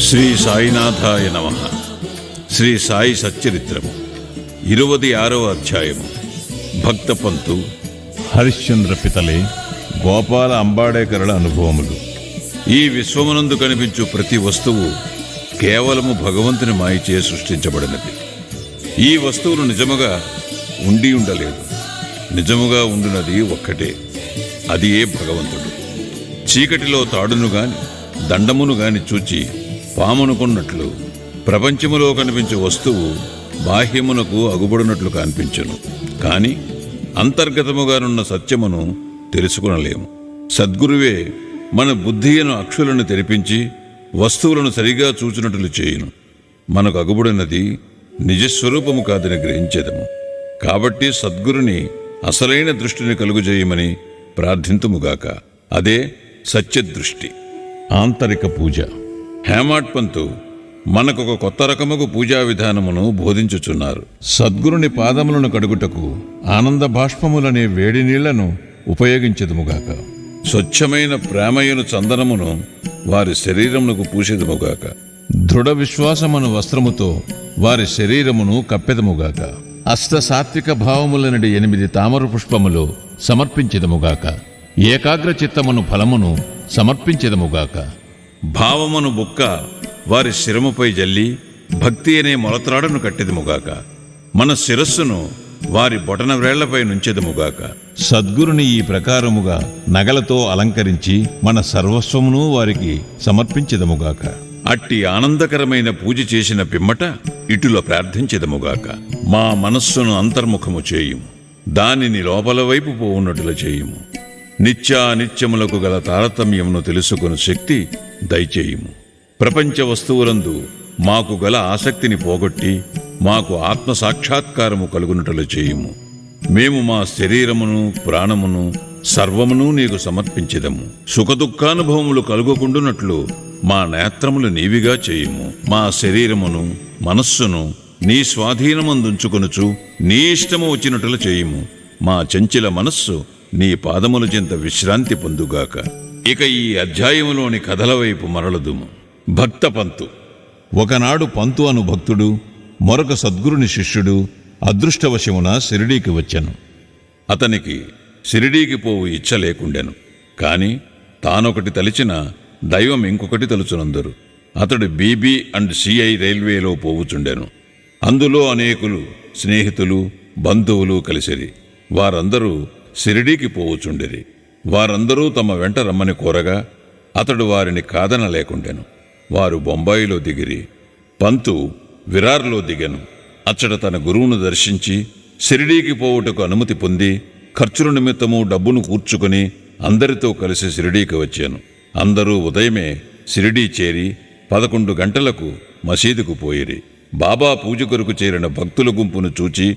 శ్రీ సాయినాథాయ నమః. శ్రీ సాయి సచ్చరిత్రము 26వ అధ్యాయము. భక్త పంతు, హరిశ్చంద్ర పితలే, గోపాల అంబాడేకరుల అనుభవములు. ఈ విశ్వమునందు కనిపించు ప్రతి వస్తువు కేవలము భగవంతుని మాయచే సృష్టించబడినది. ఈ వస్తువులు నిజముగా ఉండి ఉండలేదు. నిజముగా ఉండునది ఒక్కటే, అది ఏ భగవంతుడు. చీకటిలో తాడును గాని దండమును గాని చూచి పామునుకున్నట్లు ప్రపంచములో కనిపించే వస్తువు బాహ్యమునకు అగుబడినట్లు కనిపించును, కాని అంతర్గతముగానున్న సత్యమును తెలుసుకునలేము. సద్గురువే మన బుద్ధియను అక్షులను తెరిపించి వస్తువులను సరిగా చూచినట్లు చేయును. మనకు అగుబడినది నిజస్వరూపము కాదని గ్రహించేదము. కాబట్టి సద్గురుని అసలైన దృష్టిని కలుగుజేయమని ప్రార్థింతుముగాక. అదే సత్యదృష్టి. ఆంతరిక పూజ. హేమాడ్ పంతు మనకొక కొత్త రకముకు పూజా విధానమును బోధించుచున్నారు. సద్గురుని పాదములను కడుగుటకు ఆనంద బాష్పములనే వేడి నీళ్లను ఉపయోగించదుముగాక. స్వచ్ఛమైన ప్రేమయును చందనమును వారి శరీరమునకు పూసేదముగాక. దృఢ విశ్వాసమును వస్త్రముతో వారి శరీరమును కప్పెదముగాక. అష్టసాత్విక భావములనడి 8 తామర పుష్పములు సమర్పించెదముగాక. ఏకాగ్ర చిత్తమును ఫలమును సమర్పించెదముగాక. భావమును బుక్క వారి శిరముపై జల్లి భక్తి అనే మొలత్రాడను కట్టెదముగాక. మన శిరస్సును వారి బొటన వ్రేళ్లపై నుంచెదముగాక. సద్గురుని ఈ ప్రకారముగా నగలతో అలంకరించి మన సర్వస్వమును వారికి సమర్పించెదముగాక. అట్టి ఆనందకరమైన పూజ చేసిన పిమ్మట ఇటులో ప్రార్థించెదముగాక. మా మనస్సును అంతర్ముఖము చేయుము, దానిని లోపల వైపు పోవున్నట్లు చేయుము. నిత్యానిత్యములకు గల తారతమ్యమును తెలుసుకుని శక్తి దయచేయుము. ప్రపంచ వస్తువులందు మాకు గల ఆసక్తిని పోగొట్టి మాకు ఆత్మ సాక్షాత్కారము కలుగునట్లు చేయుము. మేము మా శరీరమును ప్రాణమును సర్వమును నీకు సమర్పించెదము. సుఖదుఖానుభవములు కలుగుకుండునట్లు మా నేత్రములు నీవిగా చేయుము. మా శరీరమును మనస్సును నీ స్వాధీనమందుంచుకొనుచు నీ ఇష్టము వచ్చినట్లు చేయుము. మా చంచల మనస్సు నీ పాదముల చెంత విశ్రాంతి పొందుగాక. ఇక ఈ అధ్యాయములోని కథల వైపు మరలదుము. భక్త పంతు. ఒకనాడు పంతు అను భక్తుడు మరొక సద్గురుని శిష్యుడు అదృష్టవశమున షిరిడీకి వచ్చెను. అతనికి షిరిడీకి పోవు ఇచ్చ లేకుండెను. కాని తానొకటి తలిచిన దైవం ఇంకొకటి తలుచునందరు. అతడు బీబీ అండ్ సిఐ రైల్వేలో పోవుచుండెను. అందులో అనేకులు స్నేహితులు బంధువులు కలిసిరి. వారందరూ షిరిడీకి పోవుచుండిరి. వారందరూ తమ వెంట రమ్మని కోరగా అతడు వారిని కాదనలేకుండెను. వారు బొంబాయిలో దిగిరి. పంతు విరార్లో దిగెను. అచ్చట తన గురువును దర్శించి షిరిడీకి పోవుటకు అనుమతి పొంది ఖర్చుల నిమిత్తము డబ్బును కూర్చుకుని అందరితో కలిసి షిరిడీకి వచ్చాను. అందరూ ఉదయమే షిరిడీ చేరి 11 గంటలకు మసీదుకు పోయిరి. బాబా పూజ కొరకు చేరిన భక్తుల గుంపును చూచి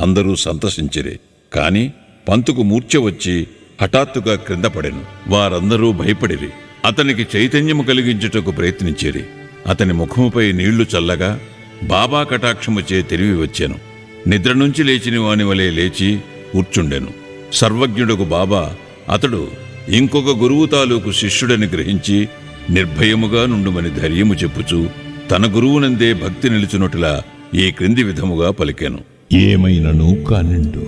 అందరూ సంతసించిరి. కాని పంతుకు మూర్ఛ వచ్చి హఠాత్తుగా క్రింద పడెను. వారందరూ భయపడిరి. అతనికి చైతన్యము కలిగించుటకు ప్రయత్నించిరి. అతని ముఖముపై నీళ్లు చల్లగా బాబా కటాక్షముచే తెలివి వచ్చెను. నిద్ర నుంచి లేచిన వాని వలె లేచి కూర్చుండెను. సర్వజ్ఞుడకు బాబా అతడు ఇంకొక గురువు తాలూకు శిష్యుడని గ్రహించి నిర్భయముగా నుండుమని ధైర్యము చెప్పుచూ తన గురువునందే భక్తి నిలుచున్నట్లా ఈ క్రింది విధముగా పలికెను. ఏమైనను కానిండు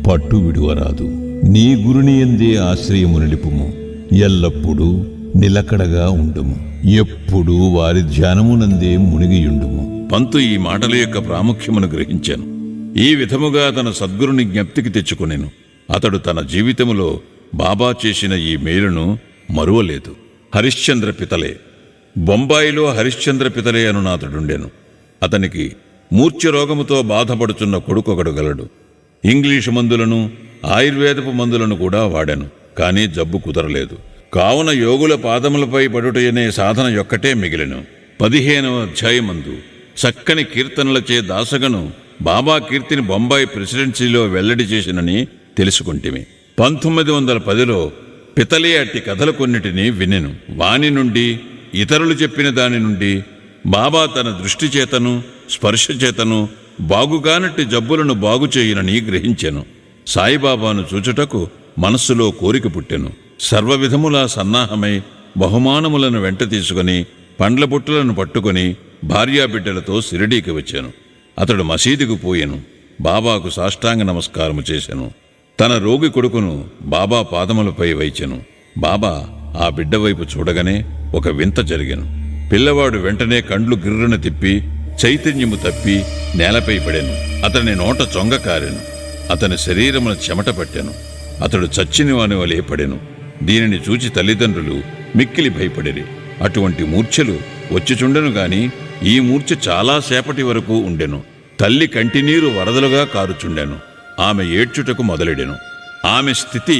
పట్టు విడువరాదు. నీ గురుని ఎందే ఆశ్రయము నిలుపుము. ఎల్లప్పుడూ నిలకడగా ఉండుము. ఎప్పుడూ వారి ధ్యానమునందే మునిగియుండుము. పంతు ఈ మాటల యొక్క ప్రాముఖ్యమును గ్రహించాను. ఈ విధముగా తన సద్గురుని జ్ఞప్తికి తెచ్చుకొనెను. అతడు తన జీవితములో బాబా చేసిన ఈ మేలును మరువలేదు. హరిశ్చంద్ర పితలే. బొంబాయిలో హరిశ్చంద్ర పితలే అనునాథుడుండెను. అతనికి మూర్ఛ రోగముతో బాధపడుచున్న కొడుకొకడు గలడు. ఇంగ్లీషు మందులను ఆయుర్వేదపు మందులను కూడా వాడాను, కానీ జబ్బు కుదరలేదు. కావున యోగుల పాదములపై పడుటయనే సాధన యొక్కటే మిగిలెను. 15వ అధ్యాయమందు చక్కని కీర్తనలచే దాసగను బాబా కీర్తిని బొంబాయి ప్రెసిడెన్సీలో వెల్లడి చేసినని తెలుసుకుంటిమి. 1910లో పితలే అట్టి కథలు కొన్నిటిని వినెను. వాని నుండి ఇతరులు చెప్పిన దాని నుండి బాబా తన దృష్టి చేతను స్పర్శ చేతను బాగుగానట్టి జబ్బులను బాగుచేయునని గ్రహించెను. సాయిబాబాను చూచుటకు మనస్సులో కోరిక పుట్టెను. సర్వవిధములా సన్నాహమై బహుమానములను వెంట తీసుకుని పండ్ల బుట్టలను పట్టుకొని భార్యాబిడ్డలతో షిరిడీకి వచ్చాను. అతడు మసీదుకు పోయెను. బాబాకు సాష్టాంగ నమస్కారము చేశాను. తన రోగి కొడుకును బాబా పాదములపై వైచెను. బాబా ఆ బిడ్డ వైపు చూడగానే ఒక వింత జరిగెను. పిల్లవాడు వెంటనే కండ్లు గిర్రున తిప్పి చైతన్యము తప్పి నేలపై పడెను. అతని నోట చొంగ కారెను. అతని శరీరమున చెమట పట్టెను. అతడు చచ్చిన వాని వలె పడెను. దీనిని చూచి తల్లిదండ్రులు మిక్కిలి భయపడిరి. అటువంటి మూర్ఛలు వచ్చిచుండెను గాని ఈ మూర్ఛ చాలాసేపటి వరకు ఉండెను. తల్లి కంటినీరు వరదలుగా కారుచుండెను. ఆమె ఏడ్చుటకు మొదలెడెను. ఆమె స్థితి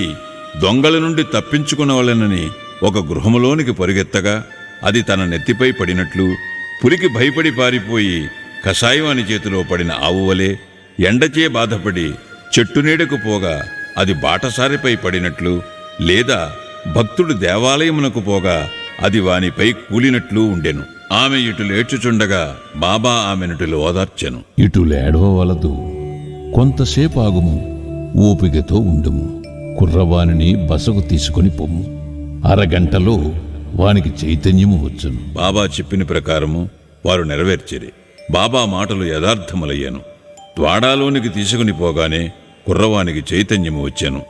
దొంగల నుండి తప్పించుకునవలెనని ఒక గృహములోనికి పరుగెత్తగా అది తన నెత్తిపై పడినట్లు, పులికి భయపడి పారిపోయి కషాయవాని చేతిలో పడిన ఆవువలే, ఎండచే బాధపడి చెట్టు నీడకు పోగా అది బాటసారిపై పడినట్లు, లేదా భక్తుడు దేవాలయమునకు పోగా అది వానిపై కూలినట్లు ఉండెను. ఆమె ఇటు లేచుచుండగా బాబా ఆమెనుటిలో ఓదార్చెను. ఇటు లేడవలదు, కొంతసేపు ఆగుము, ఓపికతో ఉండుము. కుర్రవానిని బసకు తీసుకొని పొమ్ము. అరగంటలో వానికి చైతన్యము వచ్చును. బాబా చెప్పిన ప్రకారము వారు నెరవేర్చిరి. బాబా మాటలు యథార్థములయ్యాను. ద్వాడాలోనికి తీసుకుని పోగానే కుర్రవానికి చైతన్యము వచ్చాను.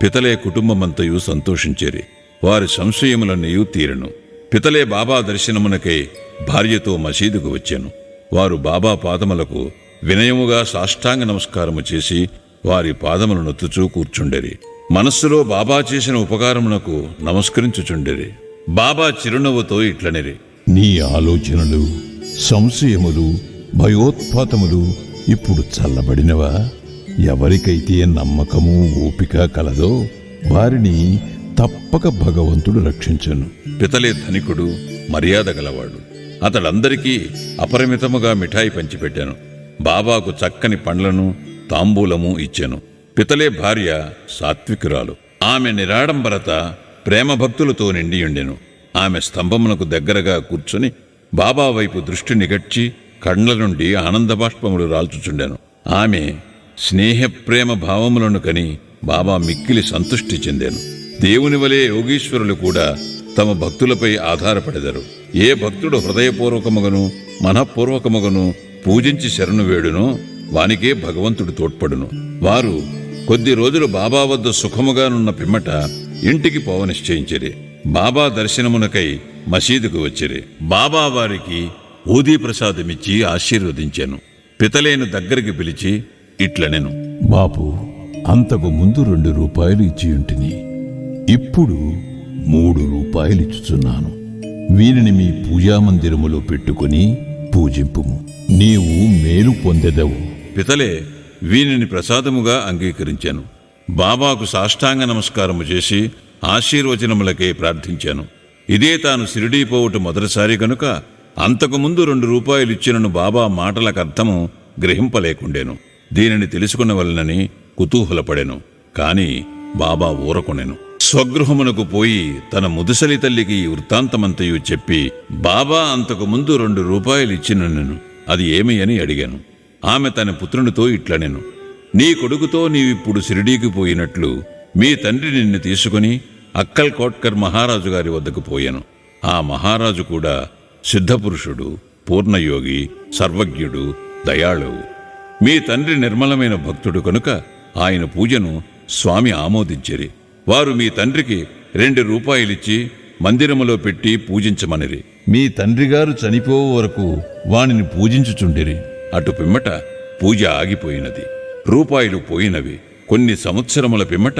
పితలే కుటుంబమంతయు సంతోషించేరి. వారి సంశయములన్నయూ తీరెను. పితలే బాబా దర్శనమునకై భార్యతో మసీదుకు వచ్చాను. వారు బాబా పాదములకు వినయముగా సాష్టాంగ నమస్కారము చేసి వారి పాదములు నొత్తుచూ కూర్చుండెరి. మనస్సులో బాబా చేసిన ఉపకారమునకు నమస్కరించుచుండెరి. బాబా చిరునవ్వుతో ఇట్లనిరి: నీ ఆలోచనలు, సంశయములు, భయోత్పాతములు ఇప్పుడు చల్లబడినవా? ఎవరికైతే నమ్మకము, ఓపిక కలదో వారిని తప్పక భగవంతుడు రక్షించను. పితలే ధనికుడు, మర్యాద గలవాడు. అతడందరికీ అపరిమితముగా మిఠాయి పంచిపెట్టాను. బాబాకు చక్కని పండ్లను తాంబూలము ఇచ్చాను. పితలే భార్య సాత్వికురాలు. ఆమె నిరాడంబరత ప్రేమభక్తులతో నిండియుండెను. ఆమె స్తంభమునకు దగ్గరగా కూర్చుని బాబా వైపు దృష్టి నిగడ్చి కండ్ల నుండి ఆనందబాష్పములు రాల్చుచుండెను. ఆమె స్నేహప్రేమ భావములను కని బాబా మిక్కిలి సంతుష్టి చెందాను. దేవుని వలె యోగీశ్వరులు కూడా తమ భక్తులపై ఆధారపడెదరు. ఏ భక్తుడు హృదయపూర్వకముగను మనఃపూర్వకముగను పూజించి శరణు వేడునో వానికే భగవంతుడు తోడ్పడును. వారు కొద్ది రోజులు బాబా వద్ద సుఖముగానున్న పిమ్మట ఇంటికి పోవ నిశ్చయించిరి. బాబా దర్శనమునకై మసీదుకు వచ్చిరి. బాబా వారికి ఊదీ ప్రసాదమిచ్చి ఆశీర్వదించాను. పితలేను దగ్గరికి పిలిచి ఇట్లనెను: బాపు, అంతకు ముందు 2 రూపాయలు ఇచ్చియుంటిని, ఇప్పుడు 3 రూపాయలు ఇచ్చుచున్నాను. వీరిని మీ పూజామందిరములో పెట్టుకుని పూజింపుము. నీవు మేలు పొందెదవు. పితలే వీనిని ప్రసాదముగా అంగీకరించాను. బాబాకు సాష్టాంగ నమస్కారము చేసి ఆశీర్వచనములకే ప్రార్థించాను. ఇదే తాను షిరిడీ పోవుట మొదటిసారి గనుక అంతకుముందు 2 రూపాయలు ఇచ్చినను బాబా మాటలకర్థము గ్రహింపలేకుండెను. దీనిని తెలుసుకునవలనని కుతూహలపడెను. కాని బాబా ఊరకొనెను. స్వగృహమునకు పోయి తన ముదుసలి తల్లికి ఈ వృత్తాంతమంతయు చెప్పి, బాబా అంతకుముందు 2 రూపాయలు ఇచ్చినను అది ఏమి అని అడిగాను. ఆమె తన పుత్రునితో ఇట్లనెను: నీ కొడుకుతో నీవిప్పుడు షిరిడీకి పోయినట్లు మీ తండ్రి నిన్ను తీసుకుని అక్కల్ కోట్కర్ మహారాజు గారి వద్దకు పోయాను. ఆ మహారాజు కూడా సిద్ధపురుషుడు, పూర్ణయోగి, సర్వజ్ఞుడు, దయాళువు. మీ తండ్రి నిర్మలమైన భక్తుడు కనుక ఆయన పూజను స్వామి ఆమోదించిరి. వారు మీ తండ్రికి 2 రూపాయలిచ్చి మందిరములో పెట్టి పూజించమనిరి. మీ తండ్రిగారు చనిపోవు వరకు వానిని పూజించుచుండిరి. అటు పిమ్మట పూజ ఆగిపోయినది. రూపాయలు పోయినవి. కొన్ని సంవత్సరముల పిమ్మట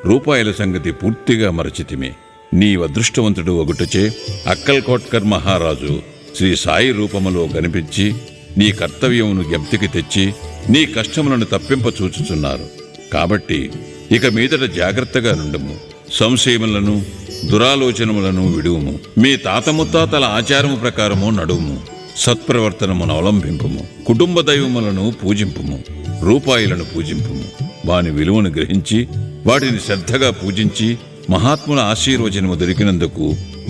రూపాయల సంగతి పూర్తిగా మరచితిమి. నీ అదృష్టవంతుడు ఒకటుచే అక్కల్ కోట్కర్ మహారాజు శ్రీ సాయి రూపములో కనిపించి నీ కర్తవ్యమును జ్ఞప్తికి తెచ్చి నీ కష్టములను తప్పింప చూచుచున్నారు. కాబట్టి ఇక మీదట జాగ్రత్తగా నుండుము. సంశయములను దురాలోచనములను విడువుము. మీ తాత ముత్తాతల ఆచారము ప్రకారము నడువుము. సత్ప్రవర్తనమును అవలంబింపుము. కుటుంబ దైవములను పూజింపుము. రూపాయలను పూజింపుము. వాని విలువను గ్రహించి వాటిని శ్రద్ధగా పూజించి మహాత్ముల ఆశీర్వచనము దొరికినందుకు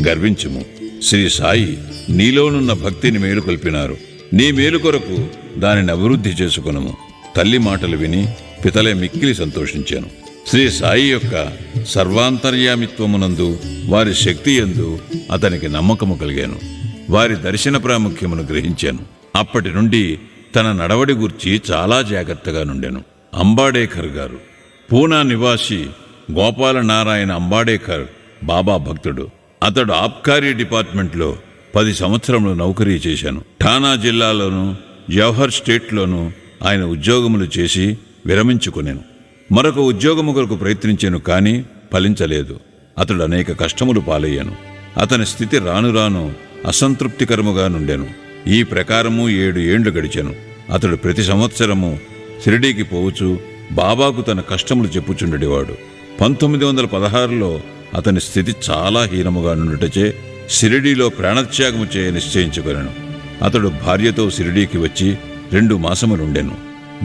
గర్వించుము. శ్రీ సాయి నీలోనున్న భక్తిని మేలుకొల్పినారు. నీ మేలు కొరకు దానిని అభివృద్ధి చేసుకునము. తల్లి మాటలు విని పితలే మిక్కిలి సంతోషించాను. శ్రీ సాయి యొక్క సర్వాంతర్యామిత్వమునందు వారి శక్తి యందు అతనికి నమ్మకము కలిగాను. వారి దర్శన ప్రాముఖ్యమును గ్రహించాను. అప్పటి నుండి తన నడవడి గూర్చి చాలా జాగ్రత్తగా నుండెను. అంబాడేకర్ గారు పూనా నివాసి గోపాలనారాయణ అంబాడేకర్ బాబా భక్తుడు. అతడు ఆబ్కారీ డిపార్ట్మెంట్లో 10 సంవత్సరములు నౌకరీ చేశాను. ఠానా జిల్లాలోను జవహర్ స్టేట్లోనూ ఆయన ఉద్యోగములు చేసి విరమించుకునేను. మరొక ఉద్యోగము కొరకు ప్రయత్నించాను, కానీ ఫలించలేదు. అతడు అనేక కష్టములు పాలయ్యాను. అతని స్థితి రాను రాను అసంతృప్తికరముగా నుండెను. ఈ ప్రకారము 7 ఏండ్లు గడిచాను. అతడు ప్రతి సంవత్సరము షిరిడీకి పోవచ్చు బాబాకు తన కష్టములు చెప్పుచుండేవాడు. 1916లో అతని స్థితి చాలా హీనముగా నుండుటచే షిరిడీలో ప్రాణత్యాగము చేయ నిశ్చయించుకొనెను. అతడు భార్యతో షిరిడీకి వచ్చి 2 మాసములుండెను.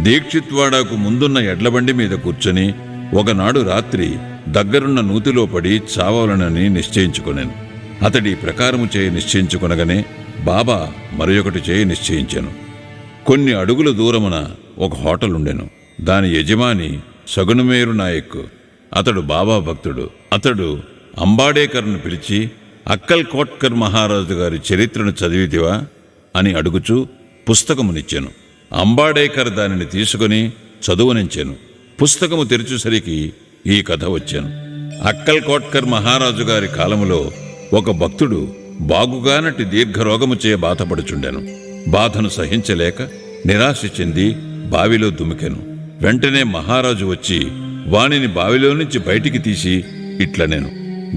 దీక్షిత్వాడాకు ముందున్న ఎడ్లబండి మీద కూర్చొని ఒకనాడు రాత్రి దగ్గరున్న నూతిలో పడి చావాలనని నిశ్చయించుకొనెను. అతడి ప్రకారము చేయ నిశ్చయించుకొనగానే బాబా మరొకటి చేయ నిశ్చయించాను. కొన్ని అడుగుల దూరమున ఒక హోటల్ ఉండెను. దాని యజమాని సగుణమేరు నాయక్. అతడు బాబా భక్తుడు. అతడు అంబాడేకర్ను పిలిచి, అక్కల్ కోట్కర్ మహారాజు గారి చరిత్రను చదివితివా అని అడుగుచూ పుస్తకమునిచ్చాను. అంబాడేకర్ దానిని తీసుకుని చదువునించాను. పుస్తకము తెరిచేసరికి ఈ కథ వచ్చాను. అక్కల్ కోట్కర్ మహారాజు గారి కాలములో ఒక భక్తుడు బాగుగానటి దీర్ఘరోగము చే బాధపడుచుండెను. బాధను సహించలేక నిరాశ చెంది బావిలో దుమికెను. వెంటనే మహారాజు వచ్చి వానిని బావిలో నుంచి బయటికి తీసి ఇట్లనెను,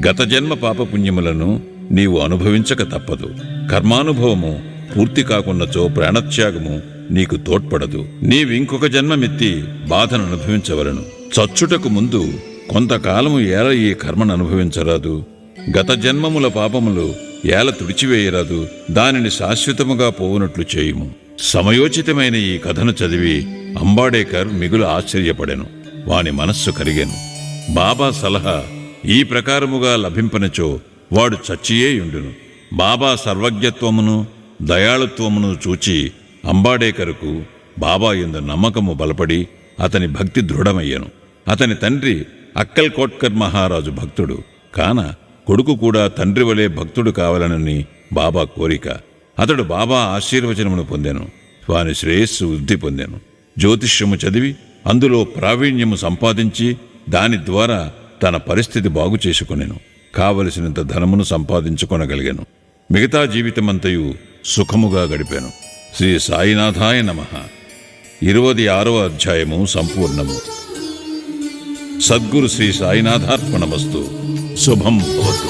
గత జన్మ పాపపుణ్యములను నీవు అనుభవించక తప్పదు. కర్మానుభవము పూర్తి కాకున్నచో ప్రాణత్యాగము నీకు తోడ్పడదు. నీవింకొక జన్మమెత్తి బాధను అనుభవించవలను. చచ్చుటకు ముందు కొంతకాలము ఏల ఈ కర్మను అనుభవించరాదు. గత జన్మముల పాపములు ఏల తుడిచివేయరాదు. దానిని శాశ్వతముగా పోవునట్లు చేయుము. సమయోచితమైన ఈ కథను చదివి అంబాడేకర్ మిగులు ఆశ్చర్యపడెను. వాని మనస్సు కరిగెను. బాబా సలహా ఈ ప్రకారముగా లభింపనచో వాడు చచ్చియేయుండును. బాబా సర్వజ్ఞత్వమును దయాళుత్వమును చూచి అంబాడేకరుకు బాబా యందు నమ్మకము బలపడి అతని భక్తి దృఢమయ్యను. అతని తండ్రి అక్కల్ కోట్కర్ మహారాజు భక్తుడు కాన కొడుకు కూడా తండ్రి వలె భక్తుడు కావాలనని బాబా కోరిక. అతడు బాబా ఆశీర్వచనమును పొందెను. వాని శ్రేయస్సు వృద్ధి పొందెను. జ్యోతిష్యము చదివి అందులో ప్రావీణ్యము సంపాదించి దాని ద్వారా తన పరిస్థితి బాగు చేసుకొనెను. కావలసినంత ధనమును సంపాదించుకొనగలిగాను. మిగతా జీవితమంతయు సుఖముగా గడిపాను. శ్రీ సాయినాథాయ నమః. 26వ అధ్యాయము సంపూర్ణము. సద్గురు శ్రీ సాయినాథార్పణమస్తు. శుభం భవతు.